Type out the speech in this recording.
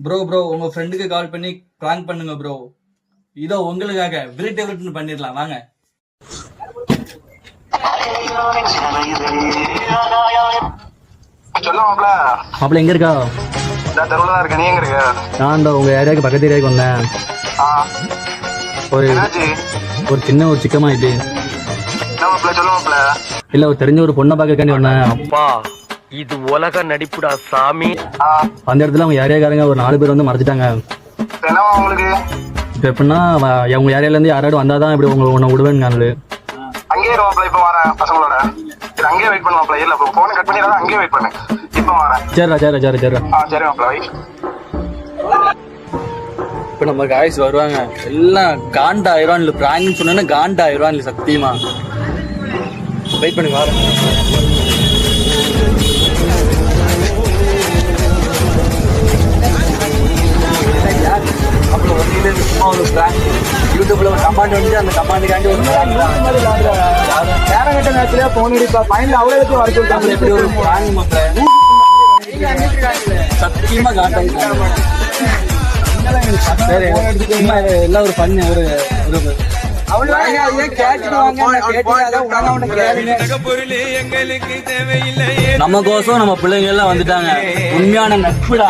Bro உங்க ஃப்ரெண்டுக்கு கால் பண்ணி பிராங்க் பண்ணுங்க ப்ரோ. இதோ உங்களுக்காக விருட்டு பண்ணிடலாம் வாங்க. மாப்பிள்ள எங்க இருக்கா? நீ எங்க இருக்க? நான் இந்த உங்க ஏரியாவுக்கு பக்கத்து ஏரியாவுக்கு வந்தேன். ஒரு சின்ன ஒரு சிக்கமாயிட்டு இல்ல ஒரு தெரிஞ்ச ஒரு பொண்ணை பார்க்கக்காண்டி வந்தேன். அப்பா இது உலக நடிப்புடா சாமி. அந்த இடத்துல அவங்க ஏரியாக்காரங்க ஒரு 4 பேர் வந்து மறைச்சிட்டாங்க. இப்ப எப்படின்னா அவங்க ஏரியால இருந்து யாராவது வந்தாதான் இப்படி உன்னை விடுவேன்னு. அங்கேயே இப்ப வரேன் பசங்களோட. அங்கேயே வெயிட் பண்ணுவாப்ல. இல்ல போன் கட் பண்ணிடாத, அங்கேயே வெயிட் பண்ணு. இப்ப வரேன். சரிடா. சரி மாப்ள வை. இப்ப நம்ம காய்ஸ் வருவாங்க எல்லாம் காண்டா ஆயிரம் இல்ல பிராங்க் சொன்னா காண்டா ஆயிரம் இல்ல சத்தியமா. வெயிட் பண்ணுங்க வரேன். அப்புறம் வண்டியில சும்மா ஒரு பிராங்க் யூடியூப்ல ஒரு கமாண்ட் வந்து அந்த கமாண்டுக்காண்டி ஒரு நேரங்கட்ட நேரத்துல போன் அடிப்பா பையன் அவ்வளவு வர சொல்லிட்டாங்க. எப்படி ஒரு பிராங்க் மக்கள் சத்தியமா காண்டாயிட்டாங்க. எல்லாம் ஒரு பண்ணு ஒரு நம்ம கோசம் நம்ம பிள்ளைங்க எல்லாம் வந்துட்டாங்க. உண்மையான நட்புடா.